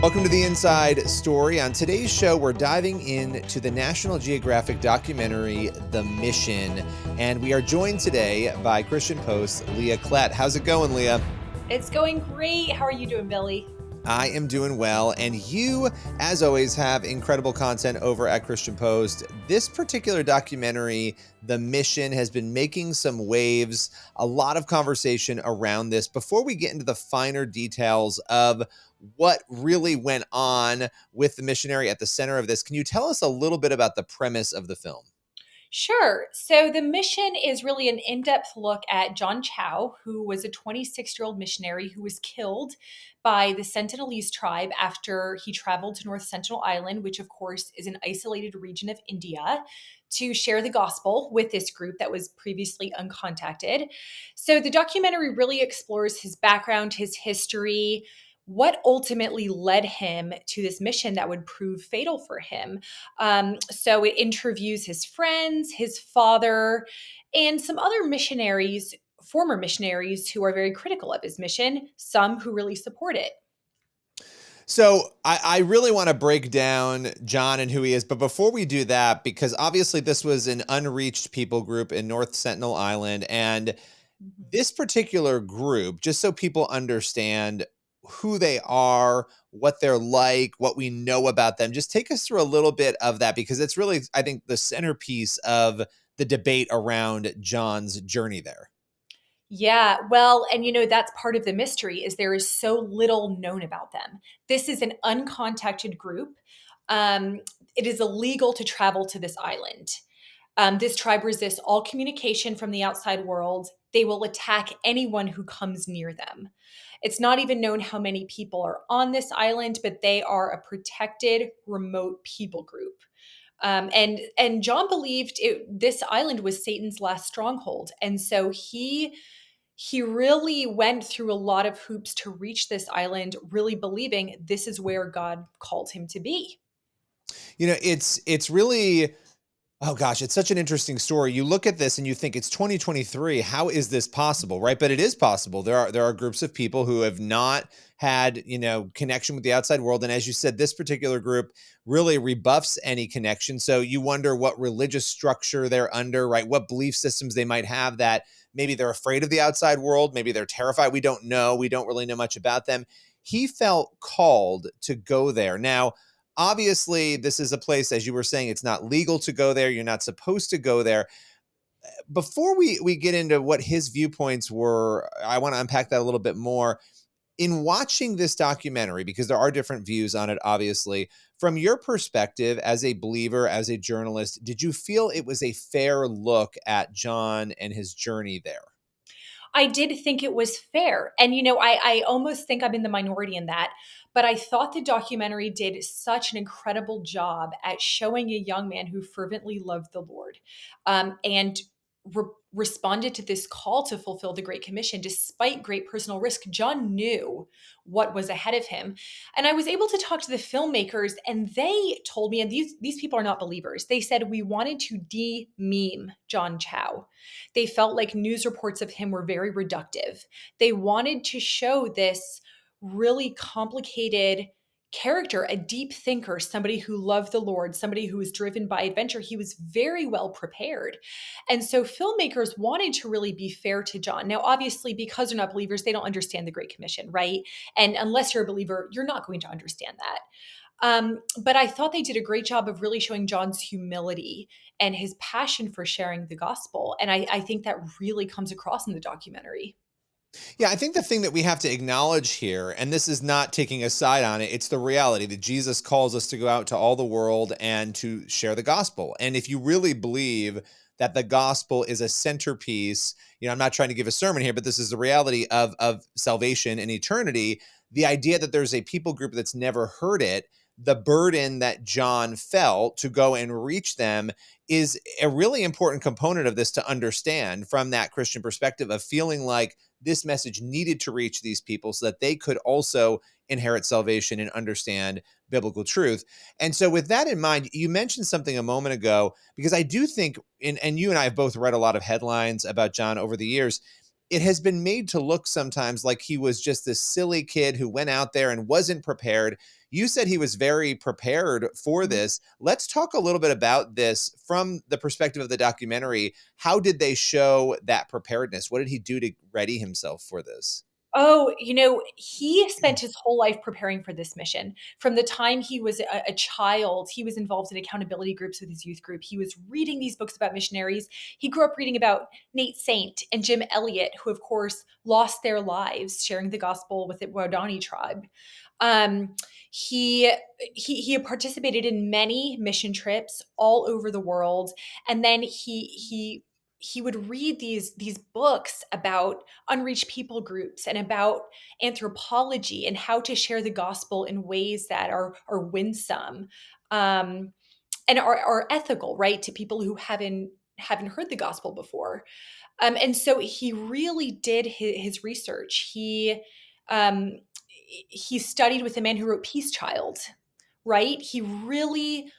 Welcome to The Inside Story. On today's show, we're diving into the National Geographic documentary, The Mission. And we are joined today by Christian Post's Leah Klett. How's it going, Leah? It's going great. How are you doing, Billy? I am doing well, and you, as always, have incredible content over at Christian Post. This particular documentary, The Mission, has been making some waves, a lot of conversation around this. Before we get into the finer details of what really went on with the missionary at the center of this, can you tell us a little bit about the premise of the film? Sure. So the mission is really an in-depth look at John Chau, who was a 26-year-old missionary who was killed by the Sentinelese tribe after he traveled to North Sentinel Island, which of course is an isolated region of India, to share the gospel with this group that was previously uncontacted. So the documentary really explores his background, his history, what ultimately led him to this mission that would prove fatal for him. So it interviews his friends, his father, and some other missionaries, former missionaries who are very critical of his mission, some who really support it. So I really want to break down John and who he is. But before we do that, because obviously this was an unreached people group in North Sentinel Island. And Mhm. this particular group, just so people understand who they are, what they're like, what we know about them, just take us through a little bit of that, because it's really, I think, the centerpiece of the debate around John's journey there. Yeah, well, and that's part of the mystery is there is so little known about them. This is an uncontacted group. Um, it is illegal to travel to this island. This tribe resists all communication from the outside world. They will attack anyone who comes near them. It's not even known how many people are on this island, but they are a protected, remote people group. And John believed this island was Satan's last stronghold, and so he really went through a lot of hoops to reach this island, really believing this is where God called him to be. It's really, oh gosh, it's such an interesting story. You look at this and you think it's 2023. How is this possible, right? But it is possible. There are groups of people who have not had, connection with the outside world, and as you said, this particular group really rebuffs any connection. So you wonder what religious structure they're under, right? What belief systems they might have that maybe they're afraid of the outside world, maybe they're terrified. We don't know. We don't really know much about them. He felt called to go there. Now, obviously, this is a place, as you were saying, it's not legal to go there. You're not supposed to go there. Before we get into what his viewpoints were, I want to unpack that a little bit more. In watching this documentary, because there are different views on it, obviously, from your perspective as a believer, as a journalist, did you feel it was a fair look at John and his journey there? I did think it was fair. And, I almost think I'm in the minority in that. But I thought the documentary did such an incredible job at showing a young man who fervently loved the Lord and responded to this call to fulfill the Great Commission despite great personal risk. John knew what was ahead of him. And I was able to talk to the filmmakers, and they told me, and these people are not believers, they said we wanted to de-meme John Chau. They felt like news reports of him were very reductive. They wanted to show this really complicated character, a deep thinker, somebody who loved the Lord, somebody who was driven by adventure. He was very well prepared. And so filmmakers wanted to really be fair to John. Now, obviously, because they're not believers, they don't understand the Great Commission, right? And unless you're a believer, you're not going to understand that. But I thought they did a great job of really showing John's humility and his passion for sharing the gospel. And I think that really comes across in the documentary. Yeah, I think the thing that we have to acknowledge here, and this is not taking a side on it, it's the reality that Jesus calls us to go out to all the world and to share the gospel. And if you really believe that the gospel is a centerpiece, I'm not trying to give a sermon here, but this is the reality of salvation and eternity. The idea that there's a people group that's never heard it, the burden that John felt to go and reach them is a really important component of this to understand from that Christian perspective of feeling like this message needed to reach these people so that they could also inherit salvation and understand biblical truth. And so with that in mind, you mentioned something a moment ago, because I do think, and you and I have both read a lot of headlines about John over the years. it has been made to look sometimes like he was just this silly kid who went out there and wasn't prepared. You said he was very prepared for this. Let's talk a little bit about this from the perspective of the documentary. How did they show that preparedness? What did he do to ready himself for this? Oh, he spent his whole life preparing for this mission. From the time he was a child, he was involved in accountability groups with his youth group. He was reading these books about missionaries. He grew up reading about Nate Saint and Jim Elliot, who, of course, lost their lives sharing the gospel with the Waodani tribe. Um, he had participated in many mission trips all over the world, and then he would read these books about unreached people groups and about anthropology and how to share the gospel in ways that are winsome, and are ethical, right, to people who haven't heard the gospel before. And so he really did his research. Um, he studied with the man who wrote Peace Child, right? He really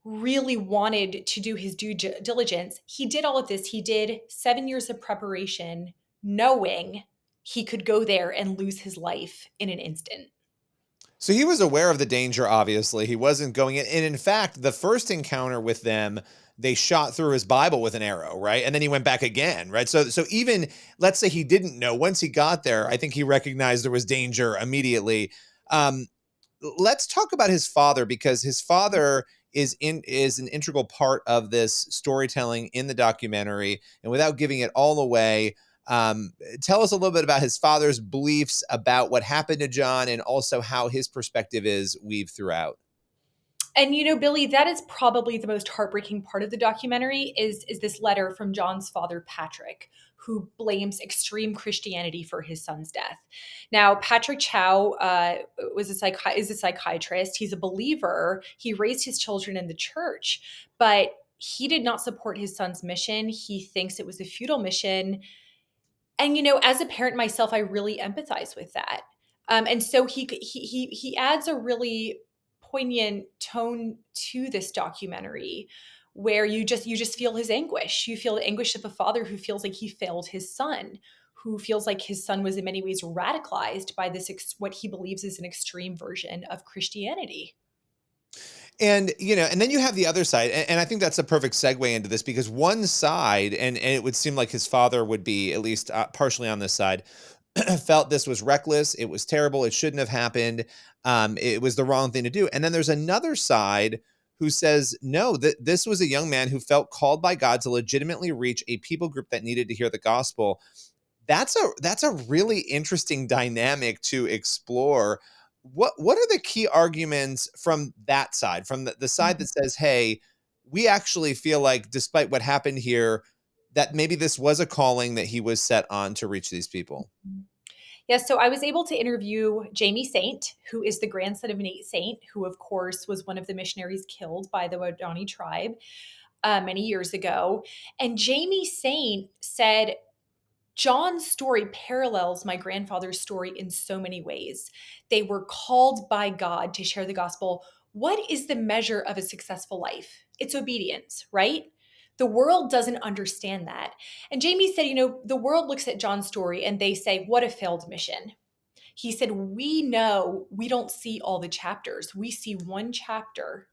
wanted to do his due diligence. He did all of this. He did 7 years of preparation, knowing he could go there and lose his life in an instant. So he was aware of the danger, obviously. He wasn't going in. And in fact, the first encounter with them, they shot through his Bible with an arrow, right? And then he went back again, right? So even let's say he didn't know, once he got there, I think he recognized there was danger immediately. Um, let's talk about his father, because his father is an integral part of this storytelling in the documentary. And without giving it all away, tell us a little bit about his father's beliefs about what happened to John, and also how his perspective is weaved throughout. And Billy, that is probably the most heartbreaking part of the documentary is this letter from John's father, Patrick, who blames extreme Christianity for his son's death. Now, Patrick Chau is a psychiatrist. He's a believer. He raised his children in the church, but he did not support his son's mission. He thinks it was a futile mission, and as a parent myself, I really empathize with that. And so he adds a really poignant tone to this documentary, where you just feel his anguish. You feel the anguish of a father who feels like he failed his son, who feels like his son was in many ways radicalized by this what he believes is an extreme version of Christianity. And and then you have the other side, and I think that's a perfect segue into this, because one side, and it would seem like his father would be at least partially on this side, felt this was reckless, it was terrible, it shouldn't have happened, it was the wrong thing to do. And then there's another side who says no, that this was a young man who felt called by God to legitimately reach a people group that needed to hear the gospel. That's a really interesting dynamic to explore. What are the key arguments from that side, from the side that says, hey, we actually feel like, despite what happened here, that maybe this was a calling that he was set on to reach these people? Yeah, so I was able to interview Jamie Saint, who is the grandson of Nate Saint, who, of course, was one of the missionaries killed by the Waodani tribe many years ago. And Jamie Saint said, John's story parallels my grandfather's story in so many ways. They were called by God to share the gospel. What is the measure of a successful life? It's obedience, right? The world doesn't understand that. And Jamie said, the world looks at John's story and they say, what a failed mission. He said, we know we don't see all the chapters. We see one chapter,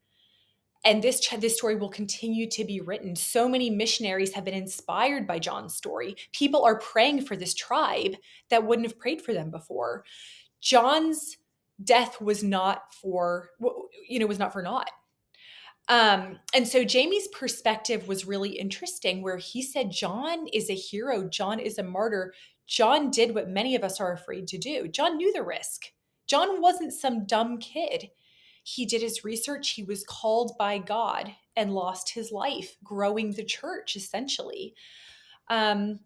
and this story will continue to be written. So many missionaries have been inspired by John's story. People are praying for this tribe that wouldn't have prayed for them before. John's death was not for naught. And so Jamie's perspective was really interesting, where he said John is a hero, John is a martyr. John did what many of us are afraid to do. John knew the risk. John wasn't some dumb kid. He did his research. He was called by God and lost his life growing the church, essentially. Um,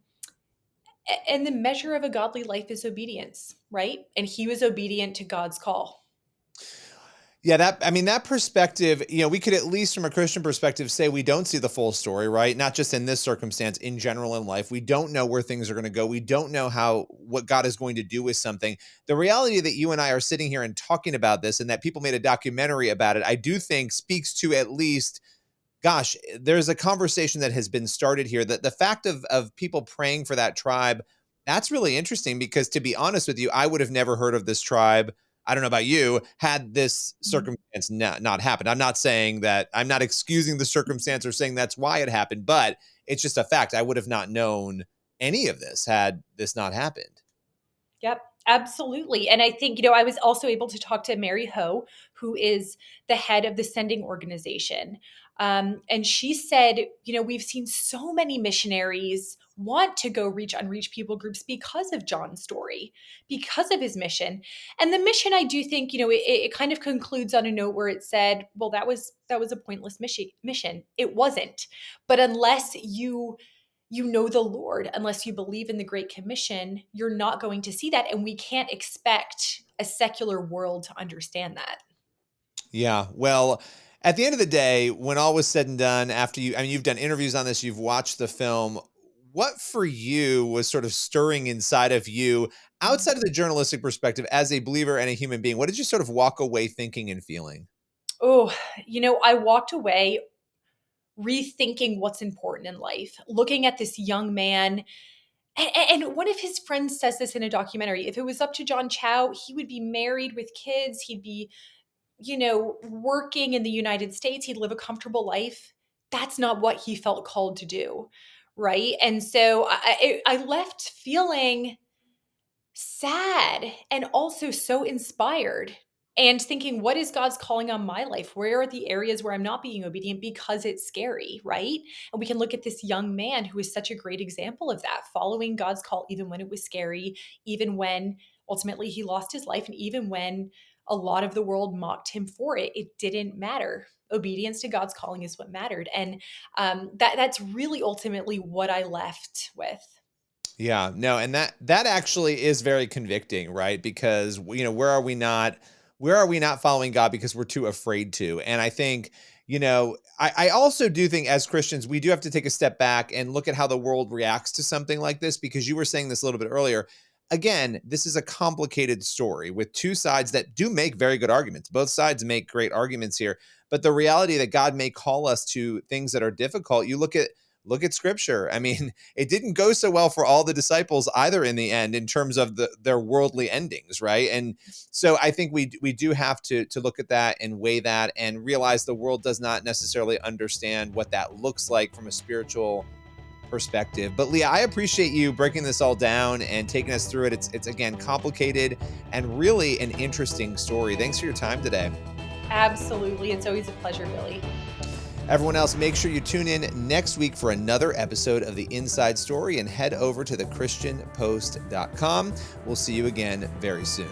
and the measure of a godly life is obedience, right? And he was obedient to God's call. Yeah, that perspective, we could, at least from a Christian perspective, say we don't see the full story, right? Not just in this circumstance, in general in life. We don't know where things are going to go. We don't know what God is going to do with something. The reality that you and I are sitting here and talking about this, and that people made a documentary about it, I do think speaks to, at least, gosh, there's a conversation that has been started here, that the fact of people praying for that tribe, That's really interesting because, to be honest with you, I would have never heard of this tribe. I don't know about you, had this Mhm. circumstance not happened. I'm not saying that, I'm not excusing the circumstance or saying that's why it happened, but it's just a fact. I would have not known any of this had this not happened. Yep, absolutely. And I think, I was also able to talk to Mary Ho, who is the head of the sending organization. And she said, we've seen so many missionaries want to go reach unreached people groups because of John's story, because of his mission. And the mission, I do think, it kind of concludes on a note where it said, well, that was a pointless mission. It wasn't. But unless you know the Lord, unless you believe in the Great Commission, you're not going to see that. And we can't expect a secular world to understand that. Yeah. Well, at the end of the day, when all was said and done, after you, I mean, you've done interviews on this, you've watched the film. What for you was sort of stirring inside of you outside of the journalistic perspective as a believer and a human being? What did you sort of walk away thinking and feeling? Oh, I walked away rethinking what's important in life, looking at this young man. And one of his friends says this in a documentary. If it was up to John Chau, he would be married with kids. He'd be, working in the United States. He'd live a comfortable life. That's not what he felt called to do. Right. And so I left feeling sad and also so inspired and thinking, what is God's calling on my life? Where are the areas where I'm not being obedient because it's scary, right? And we can look at this young man who is such a great example of that, following God's call, even when it was scary, even when ultimately he lost his life, and even when a lot of the world mocked him for it. It didn't matter. Obedience to God's calling is what mattered. And that's really ultimately what I left with. Yeah, no, and that actually is very convicting, right? Because where are we not following God because we're too afraid to? And I think, I also do think as Christians, we do have to take a step back and look at how the world reacts to something like this, because you were saying this a little bit earlier. Again, this is a complicated story with two sides that do make very good arguments. Both sides make great arguments here, but the reality that God may call us to things that are difficult, you look at scripture. I mean, it didn't go so well for all the disciples either in the end in terms of their worldly endings, right? And so I think we do have to look at that and weigh that and realize the world does not necessarily understand what that looks like from a spiritual perspective. But Leah, I appreciate you breaking this all down and taking us through it. It's again complicated and really an interesting story. Thanks for your time today. Absolutely. It's always a pleasure, Billy. Everyone else, make sure you tune in next week for another episode of The Inside Story and head over to thechristianpost.com. We'll see you again very soon.